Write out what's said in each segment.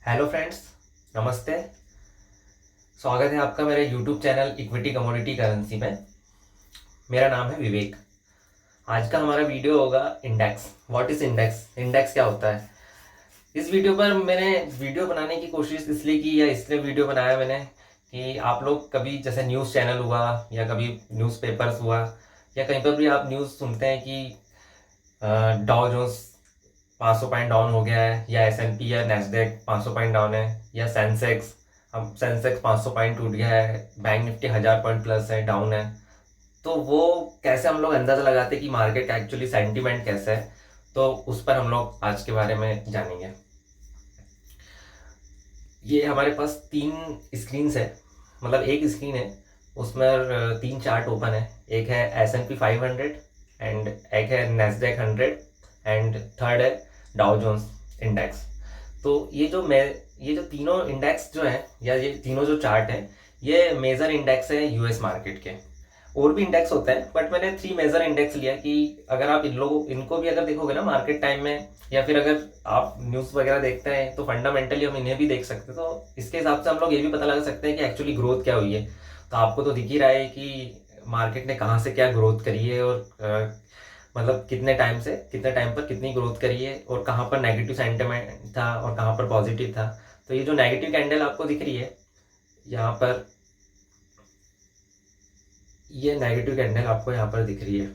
Hello friends, नमस्ते। स्वागत है आपका मेरे YouTube channel equity commodity currency में। मेरा नाम है विवेक। आज का हमारा वीडियो होगा index. What is index, index क्या होता है। इस वीडियो पर मैंने वीडियो बनाने की कोशिश इसलिए की या इसलिए वीडियो बनाया मैंने कि आप लोग कभी जैसे न्यूज़ चैनल हुआ या कभी न्यूज़पेपर्स हुआ या कहीं पर भी आप न्यूज़ सुनते हैं कि डाउ जोन्स 500 पॉइंट डाउन हो गया है, या S&P या नैस्डैक 500 पॉइंट डाउन है, या सेंसेक्स हम सेंसेक्स 500 पॉइंट टूट गया है, बैंक निफ्टी 1000 पॉइंट प्लस है, डाउन है। तो वो कैसे हम लोग अंदाज़ा लगाते हैं कि मार्केट का एक्चुअली सेंटीमेंट कैसा है, तो उस पर हम लोग आज के बारे में जानेंगे। ये हमारे पास तीन स्क्रीन है, मतलब एक स्क्रीन है उसमें तीन चार्ट ओपन है। एक है S&P 500 एंड एक है नैस्डैक 100 एंड थर्ड है डाउ जोन्स इंडेक्स। तो ये जो तीनों इंडेक्स जो है या ये तीनों जो चार्ट है, ये मेजर इंडेक्स है यूएस मार्केट के। और भी इंडेक्स होते हैं बट मैंने 3 मेजर इंडेक्स लिया कि अगर आप इनको भी अगर देखोगे ना मार्केट टाइम में, या फिर अगर आप न्यूज़ वगैरह देखते हैं तो फंडामेंटली हम इन्हें भी देख सकते हैं। तो इसके हिसाब से हम लोग ये भी पता लगा सकते हैं कि एक्चुअली ग्रोथ क्या हुई है। तो आपको तो दिख ही रहा है कि मार्केट ने कहाँ से क्या ग्रोथ करी है, और मतलब कितने टाइम पर कितनी ग्रोथ करी है, और कहाँ पर नेगेटिव सेंटिमेंट था और कहाँ पर पॉजिटिव था। तो ये जो नेगेटिव कैंडल आपको दिख रही है यहाँ पर, ये नेगेटिव कैंडल आपको यहाँ पर दिख रही है,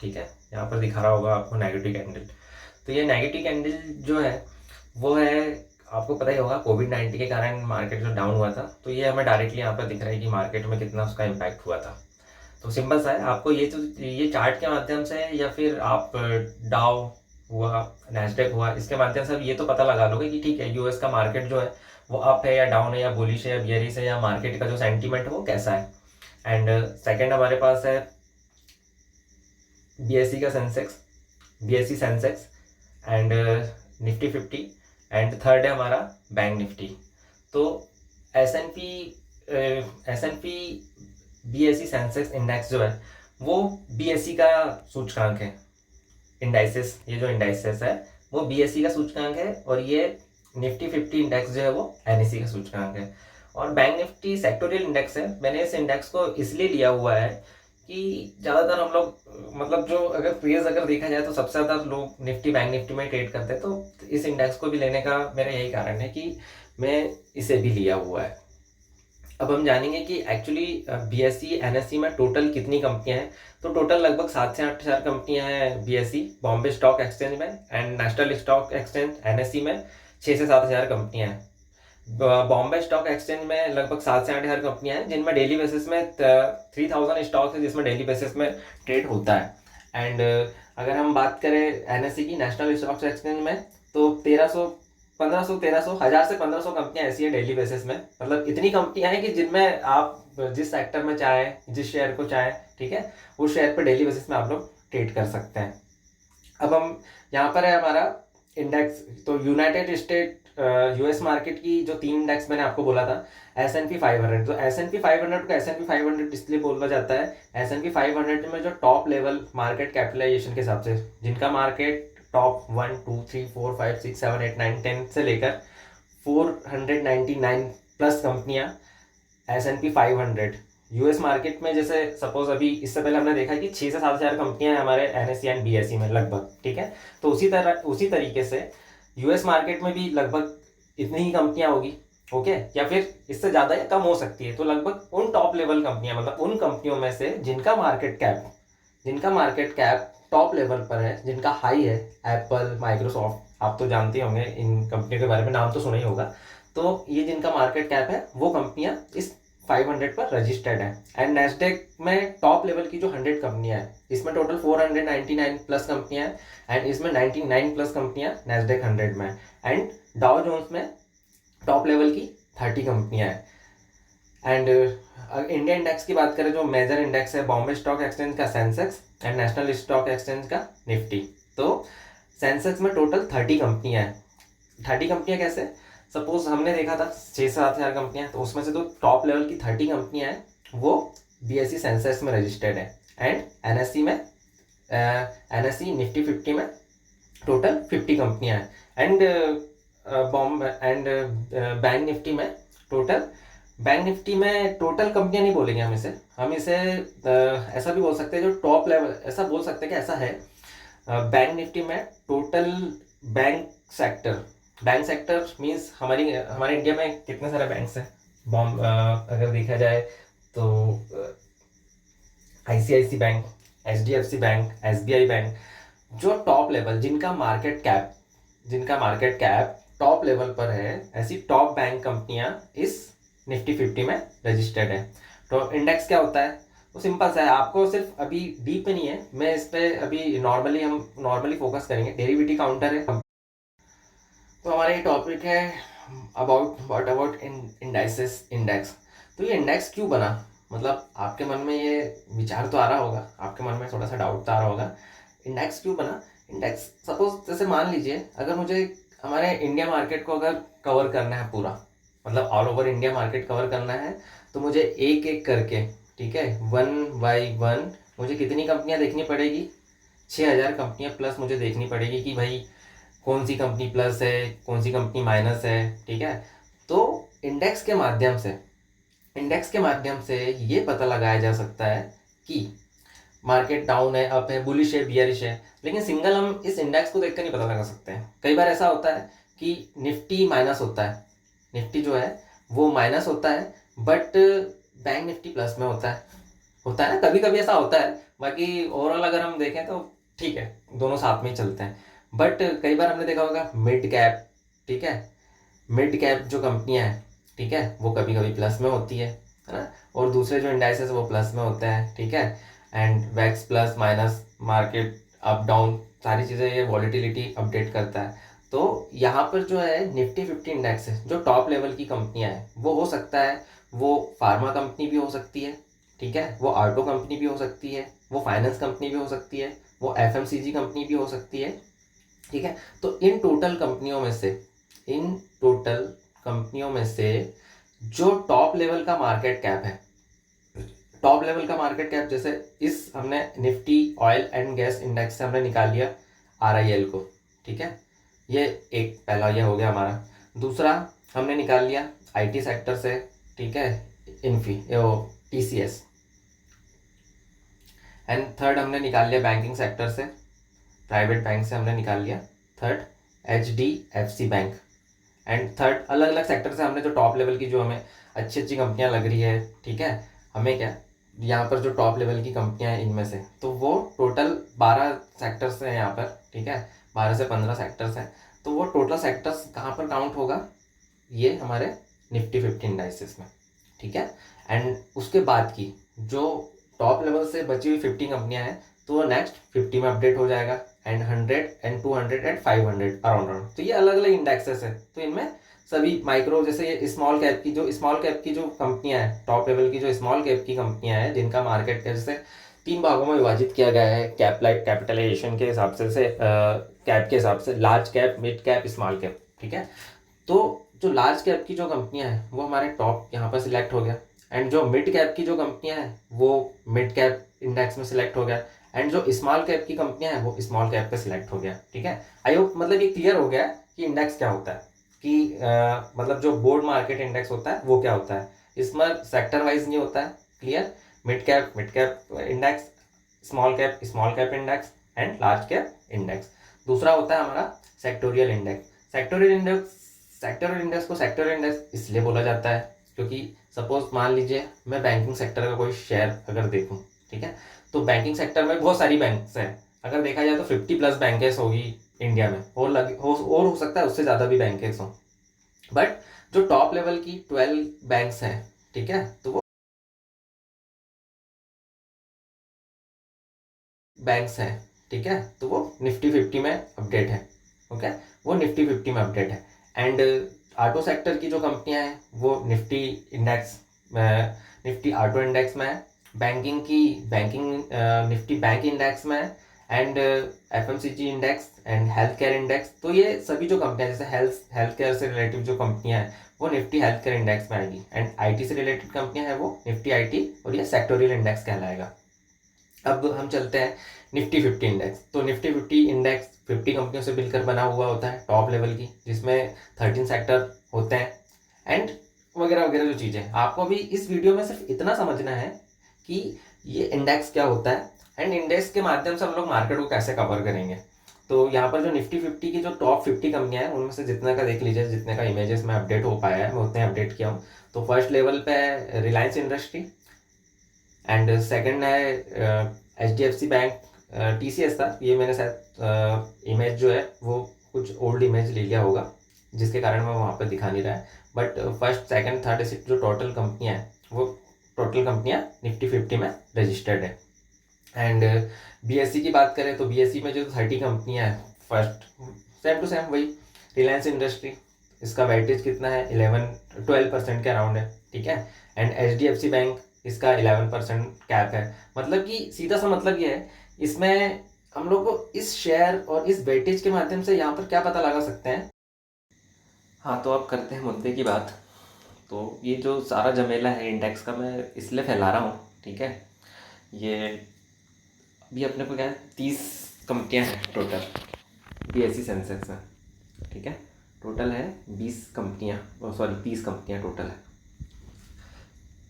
ठीक है, यहाँ पर दिखा रहा होगा आपको नेगेटिव कैंडल। तो ये नेगेटिव कैंडल जो है वो है, आपको पता ही होगा कोविड-19 के कारण मार्केट जो डाउन हुआ था, तो ये हमें डायरेक्टली यहाँ पर दिख रहा है कि मार्केट में कितना उसका इम्पैक्ट हुआ था। तो सिंपल सा है, आपको ये चार्ट के माध्यम से या फिर आप डाउ हुआ, नैस्डैक हुआ, इसके माध्यम से आप ये तो पता लगा लोगे कि ठीक है यूएस का मार्केट जो है वो अप है या डाउन है, या बुलिश है या बियरिश है, या मार्केट का जो सेंटीमेंट है वो कैसा है। एंड सेकंड हमारे पास है बीएससी का Sensex, BSC Sensex and Nifty 50, and third है हमारा बैंक निफ्टी। तो S N P BSC Sensex index जो है वो बीएससी का सूचकांक है। इंडाइसेस, ये जो इंडाइसेस है वो बीएससी का सूचकांक है, और ये निफ्टी 50 इंडेक्स जो है वो एनएससी का सूचकांक है। और बैंक निफ्टी सेक्टोरियल इंडेक्स है। मैंने इस इंडेक्स को इसलिए लिया हुआ है कि ज़्यादातर हम लोग मतलब जो अगर क्रेज अगर देखा जाए तो सबसे ज़्यादा लोग निफ्टी बैंक निफ्टी में ट्रेड करते हैं। तो इस इंडेक्स को भी लेने का मेरा यही कारण है कि मैं इसे भी लिया हुआ है। अब हम जानेंगे कि एक्चुअली बीएससी एनएससी में टोटल कितनी कंपनियां हैं। तो टोटल लगभग 7 से 8 हज़ार कंपनियां हैं बीएससी बॉम्बे स्टॉक एक्सचेंज में, and national stock exchange NSC में 6 से 7 हज़ार कंपनियां हैं। बॉम्बे स्टॉक एक्सचेंज में लगभग 7 से 8 हज़ार कंपनियां हैं जिनमें डेली बेसिस में 3000 स्टॉक है जिसमें डेली बेसिस में ट्रेड होता है। एंड अगर हम बात करें एनएससी की, नेशनल स्टॉक एक्सचेंज में, तो 1000 से 1500 कंपनियां ऐसी है डेली बेसिस में। मतलब इतनी कंपनियां हैं कि जिनमें आप जिस सेक्टर में चाहें, जिस शेयर को चाहें, ठीक है, उस शेयर पर डेली बेसिस में आप लोग ट्रेड कर सकते हैं। अब हम यहाँ पर है हमारा इंडेक्स। तो यूनाइटेड स्टेट यूएस मार्केट की जो 3 इंडेक्स मैंने आपको बोला था, S&P 500। तो S&P 500 को S&P 500 इसलिए बोला जाता है, S&P 500 में जो टॉप लेवल मार्केट कैपिटलाइजेशन के हिसाब से, जिनका मार्केट टॉप 1 2 3 4 5 6 7 8 9 10 से लेकर 499 प्लस कंपनियां S&P 500 यूएस मार्केट में, जैसे सपोज अभी इससे पहले हमने देखा कि 6 से 7 हज़ार कंपनियां हैं हमारे एनएससी एंड बीएससी में लगभग, ठीक है। तो उसी तरीके से यूएस मार्केट में भी लगभग इतनी ही कंपनियां होगी, ओके, या फिर इससे ज़्यादा या कम हो सकती है। तो लगभग उन टॉप लेवल कंपनियां, मतलब उन कंपनियों में से जिनका मार्केट कैप टॉप लेवल पर है, जिनका हाई है, एप्पल, माइक्रोसॉफ्ट, आप तो जानते होंगे इन कंपनियों के बारे में, नाम तो सुना ही होगा। तो ये जिनका मार्केट कैप है वो कंपनियां इस 500 पर रजिस्टर्ड है। एंड नैस्डैक में टॉप लेवल की जो 100 कंपनियां हैं, इसमें टोटल 499 प्लस कंपनियां हैं, एंड इसमें 99 प्लस कंपनियां नैस्डैक 100 में। एंड डाउ जोन्स में टॉप लेवल की 30 कंपनियां हैं। एंड इंडिया इंडेक्स की बात करें, जो मेजर इंडेक्स है बॉम्बे स्टॉक एक्सचेंज का Sensex and national stock exchange का निफ्टी। तो सेंसेक्स में टोटल 30 कंपनियां हैं। 30 कंपनियां कैसे, सपोज हमने देखा था 6 से 7 हज़ार कंपनियां, तो उसमें से जो टॉप लेवल की 30 कंपनियां हैं वो बीएससी सेंसेक्स में रजिस्टर्ड है, एंड एनएससी निफ्टी 50 में टोटल 50 कंपनियां हैं। And bomb and bank Nifty में टोटल, बैंक निफ्टी में टोटल कंपनियां नहीं बोलेंगे हम इसे ऐसा भी बोल सकते हैं, जो टॉप लेवल, ऐसा बोल सकते हैं कि ऐसा है बैंक निफ्टी में total bank sector, bank sector means हमारे इंडिया में कितने सारे बैंक्स हैं, बॉम्ब अगर देखा जाए तो ICICI bank, HDFC bank, SBI bank, जो टॉप लेवल जिनका मार्केट कैप टॉप लेवल पर है, ऐसी टॉप बैंक कंपनियां इस निफ्टी 50 में रजिस्टर्ड है। तो इंडेक्स क्या होता है, तो सिंपल सा है, आपको सिर्फ अभी डीप में नहीं है, मैं इस पे अभी हम नॉर्मली फोकस करेंगे। डेरिवेटिव काउंटर है, तो हमारा ये टॉपिक है अबाउट इंडाइसेस, इंडेक्स। तो ये इंडेक्स क्यों बना, मतलब आपके मन में ये विचार तो आ रहा होगा, आपके मन में थोड़ा सा डाउट तो आ रहा होगा, इंडेक्स क्यों बना। इंडेक्स सपोज जैसे मान लीजिए, अगर मुझे हमारे इंडिया मार्केट को अगर कवर करना है पूरा, मतलब all over India market cover करना है, तो मुझे एक एक करके, ठीक है, 1 by 1 मुझे कितनी कंपनियां देखनी पड़ेगी, 6,000 कंपनियां प्लस मुझे देखनी पड़ेगी कि भाई कौन सी कंपनी प्लस है, कौन सी कंपनी माइनस है, ठीक है। तो इंडेक्स के माध्यम से ये पता लगाया जा सकता है कि मार्केट डाउन है, अप है, बुलिश है, बियरिश है, लेकिन सिंगल हम इस इंडेक्स को देखकर नहीं पता लगा सकते हैं। कई बार ऐसा होता है कि निफ्टी माइनस होता है, निफ्टी जो है वो माइनस होता है, बट बैंक निफ्टी प्लस में होता है ना, कभी कभी ऐसा होता है। बाकी ओवरऑल अगर हम देखें तो ठीक है, दोनों साथ में ही चलते हैं। बट कई बार हमने देखा होगा मिड कैप, ठीक है, मिड कैप जो कंपनियां हैं, ठीक है, वो कभी कभी प्लस में होती है ना, और दूसरे जो इंडाइसेस वो प्लस में होते हैं, ठीक है। And wax plus minus, market up down, सारी चीज़ें ये वॉलिटिलिटी अपडेट करता है। तो यहाँ पर जो है निफ्टी 50 इंडेक्स है, जो टॉप लेवल की कंपनियां हैं, वो हो सकता है वो फार्मा कंपनी भी हो सकती है, ठीक है, वो ऑटो कंपनी भी हो सकती है, वो फाइनेंस कंपनी भी हो सकती है, वो एफएमसीजी कंपनी भी हो सकती है, ठीक है। तो इन टोटल कंपनियों में से जो टॉप लेवल का मार्केट कैप है, टॉप लेवल का मार्केट कैप, जैसे इस हमने Nifty oil and gas index से हमने निकाल लिया आरआईएल को, ठीक है, ये एक पहला ये हो गया हमारा। दूसरा हमने निकाल लिया आईटी सेक्टर से, ठीक है, इन्फी टीसीएस। एंड थर्ड हमने निकाल लिया बैंकिंग सेक्टर से, प्राइवेट बैंक से हमने निकाल लिया third HDFC bank. And third अलग अलग सेक्टर से हमने जो टॉप लेवल की, जो हमें अच्छी अच्छी कंपनियां लग रही है, ठीक है, हमें क्या, यहाँ पर जो टॉप लेवल की कंपनियां हैं इनमें से, तो वो टोटल 12 सेक्टर्स हैं यहाँ पर, ठीक है, 12 से 15 सेक्टर्स हैं। तो वो टोटल सेक्टर्स कहाँ पर काउंट होगा, ये हमारे निफ्टी 50 इंडाइसेस में, ठीक है। एंड उसके बाद की जो टॉप लेवल से बची हुई 50 कंपनियां हैं, तो वो नेक्स्ट 50 में अपडेट हो जाएगा, एंड 100 एंड 200 एंड 500 अराउंड। तो ये अलग अलग इंडेक्सेस है, तो इनमें सभी माइक्रो, जैसे ये स्मॉल कैप की जो कंपनियां हैं, टॉप लेवल की जो स्मॉल कैप की कंपनियां हैं, जिनका मार्केट कैप जैसे 3 भागों में विभाजित किया गया है, कैपिटलाइजेशन के हिसाब से कैप के हिसाब से, large cap, mid cap, small cap, ठीक है। तो जो लार्ज कैप की जो कंपनियां हैं वो हमारे टॉप यहाँ पर सिलेक्ट हो गया, एंड जो मिड कैप की जो कंपनियां हैं वो मिड कैप इंडेक्स में सिलेक्ट हो गया, एंड जो स्मॉल कैप की कंपनियां हैं वो स्मॉल कैप पे सिलेक्ट हो गया, ठीक है। आई होप मतलब ये क्लियर हो गया कि इंडेक्स क्या होता है, कि मतलब जो बोर्ड मार्केट इंडेक्स होता है वो क्या होता है, इसमें सेक्टर वाइज नहीं होता है, clear. Mid cap index, small cap index and large cap index. दूसरा होता है हमारा सेक्टोरियल इंडेक्स। सेक्टोरियल इंडेक्स को सेक्टोरियल इंडेक्स इसलिए बोला जाता है क्योंकि सपोज मान लीजिए मैं बैंकिंग सेक्टर का कोई शेयर अगर देखूं, ठीक है, तो बैंकिंग सेक्टर में बहुत सारी बैंक्स हैं, अगर देखा जाए तो 50 प्लस बैंकेस होगी इंडिया में, और हो सकता है उससे ज़्यादा भी बैंकेस हों, बट जो टॉप लेवल की 12 बैंक्स हैं, ठीक है, तो वो बैंक्स हैं, ठीक है, तो वो निफ्टी 50 में अपडेट है, ओके, वो निफ्टी 50 में अपडेट है। एंड ऑटो सेक्टर की जो कंपनियां हैं वो निफ्टी ऑटो इंडेक्स में है, बैंकिंग निफ्टी बैंक इंडेक्स में है, and FMCG index and health care index. तो ये सभी जो कंपनियां, जैसे हेल्थ केयर से रिलेटिव जो कंपनियां हैं वो निफ्टी हेल्थ केयर इंडेक्स में आएगी, एंड आईटी से रिलेटेड कंपनियां हैं वो निफ्टी आईटी, और ये सेक्टोरियल इंडेक्स कहलाएगा। अब हम चलते हैं निफ्टी 50 इंडेक्स। तो निफ्टी 50 इंडेक्स 50 कंपनियों से मिलकर बना हुआ होता है टॉप लेवल की, जिसमें 13 सेक्टर होते हैं एंड वगैरह वगैरह जो चीज़ें। आपको अभी इस वीडियो में सिर्फ इतना समझना है कि ये इंडेक्स क्या होता है एंड इंडेक्स के माध्यम से हम लोग मार्केट को कैसे कवर करेंगे। तो यहाँ पर जो निफ्टी 50 की जो टॉप 50 कंपनियां हैं उनमें से जितने का देख लीजिए, जितने का इमेजेस में अपडेट हो पाया है मैं उतने अपडेट किया हूँ। तो फर्स्ट लेवल पे है रिलायंस इंडस्ट्री एंड सेकंड है HDFC बैंक। TCS था ये, मैंने शायद इमेज जो है वो कुछ ओल्ड इमेज ले लिया होगा जिसके कारण मैं वहाँ पर दिखा नहीं रहा है। बट फर्स्ट सेकंड थर्ड ऐसी जो टोटल कंपनियाँ हैं वो टोटल कंपनियाँ निफ्टी 50 में रजिस्टर्ड है। एंड BSE की बात करें तो BSE में जो 30 कंपनियाँ हैं, फर्स्ट सेम टू सेम वही रिलायंस इंडस्ट्री, इसका वेटेज कितना है 12% के अराउंड है, ठीक है। एंड HDFC बैंक, इसका 11% कैप है। मतलब कि सीधा सा मतलब ये है, इसमें हम लोग को इस शेयर और इस वेटेज के माध्यम से यहाँ पर क्या पता लगा सकते हैं। हाँ, तो अब करते हैं मुद्दे की बात। तो ये जो सारा झमेला है इंडेक्स का मैं इसलिए फैला रहा हूँ, ठीक है। ये अभी अपने को क्या है 30 कंपनियाँ हैं टोटल BSE सेंसेक्स में, ठीक है। टोटल है 20 कंपनियाँ, सॉरी 30 कंपनियाँ टोटल है।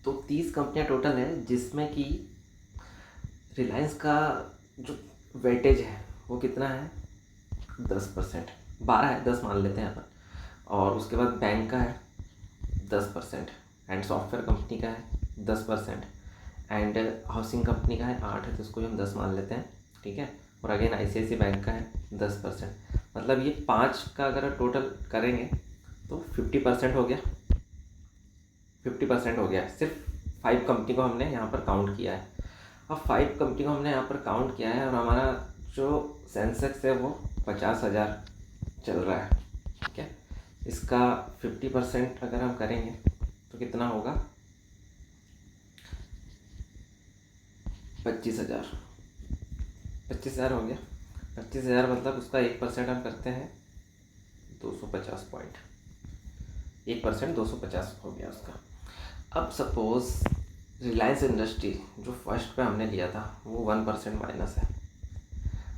तो 30 कंपनियाँ टोटल है जिसमें कि रिलायंस का जो वेटेज है वो कितना है 10%, 12 है, 10 मान लेते हैं अपन। और उसके बाद बैंक का है 10% एंड सॉफ्टवेयर कंपनी का है 10% एंड हाउसिंग कंपनी का है 8 है, तो इसको भी हम 10 मान लेते हैं, ठीक है। और अगेन ICICI बैंक का है 10%। मतलब ये 5 का अगर टोटल करेंगे तो 50% हो गया, 50% हो गया। सिर्फ 5 कंपनी को हमने यहाँ पर काउंट किया है। अब 5 कंपनी को हमने यहाँ पर काउंट किया है और हमारा जो सेंसेक्स है वो 50,000 चल रहा है, ठीक है। इसका 50% अगर हम करेंगे तो कितना होगा 25,000, 25,000 हो गया। 25,000 मतलब उसका 1% हम करते हैं 250 पॉइंट, 1% 250 हो गया उसका। अब सपोज़ रिलायंस इंडस्ट्री जो फर्स्ट पे हमने लिया था वो 1% माइनस है,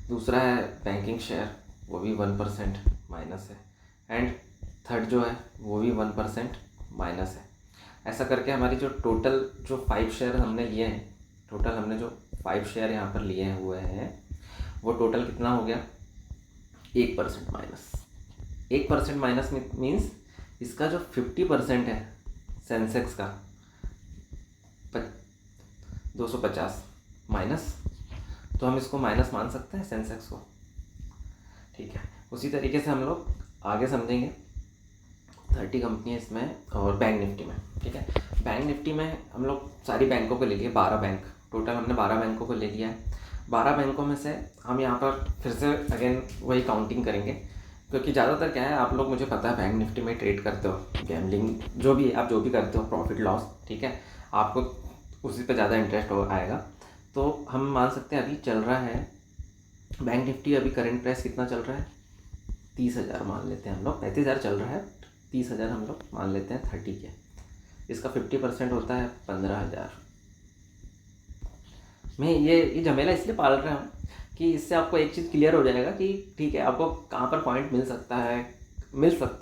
दूसरा है बैंकिंग शेयर वो भी 1% माइनस है एंड थर्ड जो है वो भी 1% माइनस है। ऐसा करके हमारी जो टोटल जो 5 शेयर हमने लिए हैं, टोटल हमने जो 5 शेयर यहाँ पर लिए हुए हैं वो टोटल कितना हो गया 1% माइनस। 1% माइनस मीन्स इसका जो 50% है सेंसेक्स का 250 माइनस, तो हम इसको माइनस मान सकते हैं सेंसेक्स को, ठीक है। उसी तरीके से हम लोग आगे समझेंगे 30 कंपनी इसमें और बैंक निफ्टी में, ठीक है। बैंक निफ्टी में हम लोग सारी बैंकों को ले लिए, 12 बैंक टोटल हमने 12 बैंकों को ले लिया है। 12 बैंकों में से हम यहाँ पर फिर से अगेन वही काउंटिंग करेंगे, क्योंकि ज़्यादातर क्या है आप लोग, मुझे पता है बैंक निफ्टी में ट्रेड करते हो, गैम्बलिंग जो भी आप जो भी करते हो प्रॉफिट लॉस, ठीक है, आपको उसी पे ज़्यादा इंटरेस्ट आएगा। तो हम मान सकते हैं अभी चल रहा है बैंक निफ्टी, अभी करंट प्राइस कितना चल रहा है 30,000 मान लेते हैं हम लोग, 35,000 चल रहा है, 30,000 हम लोग मान लेते हैं 30 के। इसका 50% होता है 15,000। मैं ये झमेला इसलिए पाल रहा हूँ कि इससे आपको एक चीज़ क्लियर हो जाएगा कि ठीक है आपको कहाँ पर पॉइंट मिल सकता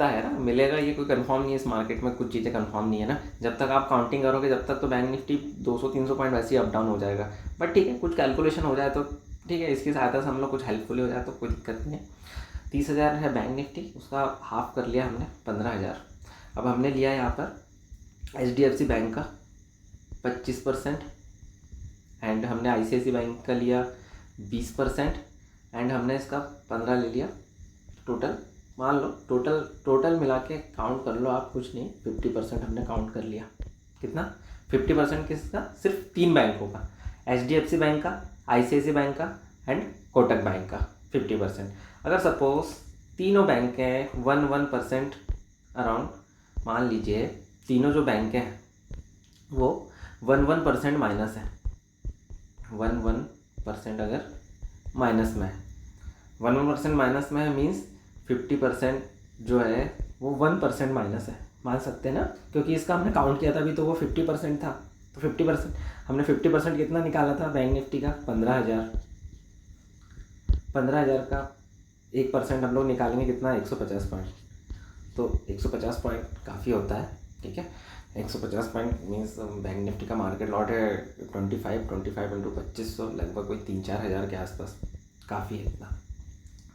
है ना, मिलेगा, ये कोई कंफर्म नहीं है। इस मार्केट में कुछ चीज़ें कंफर्म नहीं है ना, जब तक आप काउंटिंग करोगे जब तक तो बैंक निफ्टी 200-300 पॉइंट वैसे ही अप डाउन हो जाएगा। बट ठीक है, कुछ कैलकुलेशन हो जाए तो ठीक है, इसकी सहायता से हम लोग कुछ हेल्पफुल हो जाए तो कोई दिक्कत नहीं है। 30,000 है बैंक निफ्टी, उसका हाफ कर लिया हमने 15,000। अब हमने लिया यहाँ पर HDFC बैंक का 25% एंड हमने ICICI बैंक का लिया 20% एंड हमने इसका 15 ले लिया। टोटल मान लो टोटल मिला के काउंट कर लो आप, कुछ नहीं 50% हमने काउंट कर लिया। कितना 50% किसका, सिर्फ 3 बैंकों का, HDFC बैंक का, ICICI बैंक का एंड कोटक बैंक का 50%। अगर सपोज तीनों बैंक हैं 1% अराउंड, मान लीजिए तीनों जो बैंक हैं वो 1% माइनस है, 1% अगर माइनस में है, 1% माइनस में है मीन्स 50% जो है वो 1% माइनस है, मान सकते हैं ना, क्योंकि इसका हमने काउंट किया था अभी तो वो 50% था। तो 50% हमने 50% कितना निकाला था बैंक निफ्टी का 15,000, 15,000 का 1% हम लोग निकालेंगे कितना, 150 पॉइंट। तो 150 पॉइंट काफ़ी होता है, ठीक है। 150 पॉइंट मीन्स बैंक निफ्टी का मार्केट लॉट है 25 इंटू 2500, लगभग कोई 3-4 हज़ार के आसपास, काफ़ी है इतना।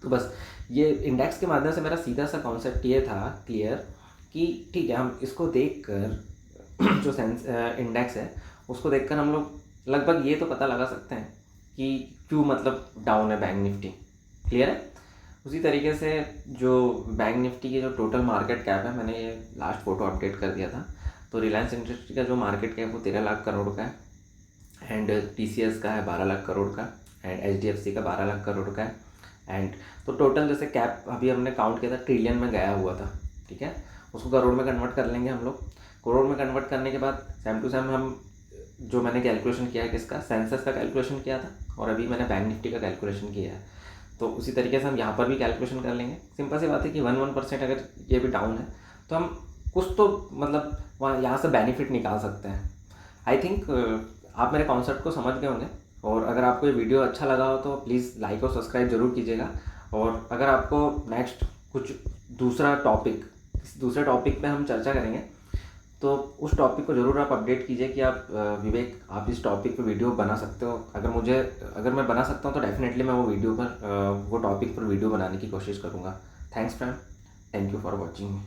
तो बस ये इंडेक्स के माध्यम से मेरा सीधा सा कॉन्सेप्ट ये था क्लियर कि ठीक है, हम इसको देख कर जो सेंस इंडेक्स है उसको देखकर हम लोग लगभग ये तो पता लगा सकते हैं कि क्यों मतलब डाउन है बैंक निफ्टी, क्लियर है। उसी तरीके से जो बैंक निफ्टी की जो टोटल मार्केट कैप है, मैंने ये लास्ट फोटो अपडेट कर दिया था, तो रिलायंस इंडस्ट्री का जो मार्केट कैप वो 13 लाख करोड़ का है, एंड TCS का है 12 लाख करोड़ का, एंड HDFC का 12 लाख करोड़ का है। एंड तो टोटल जैसे कैप अभी हमने काउंट किया था ट्रिलियन में गया हुआ था, ठीक है, उसको करोड़ में कन्वर्ट कर लेंगे हम लोग। करोड़ में कन्वर्ट करने के बाद सेम टू सेम हम जो मैंने कैलकुलेशन किया है किसका, सेंसस का कैलकुलेशन किया था, और अभी मैंने बैंक निफ्टी का कैलकुलेशन किया है, तो उसी तरीके से हम यहाँ पर भी कैलकुलेशन कर लेंगे। सिंपल सी बात है कि 1% अगर ये भी डाउन है तो हम कुछ तो मतलब वहाँ यहाँ से बेनिफिट निकाल सकते हैं। आई थिंक आप मेरे कॉन्सेप्ट को समझ गए होंगे, और अगर आपको ये वीडियो अच्छा लगा हो तो प्लीज़ लाइक और सब्सक्राइब ज़रूर कीजिएगा। और अगर आपको नेक्स्ट कुछ दूसरे टॉपिक पे हम चर्चा करेंगे तो उस टॉपिक को ज़रूर आप अपडेट कीजिए कि आप विवेक आप इस टॉपिक पे वीडियो बना सकते हो। अगर मैं बना सकता हूँ तो डेफिनेटली मैं वो टॉपिक पर वीडियो बनाने की कोशिश करूँगा। Thanks friend, thank you for watching.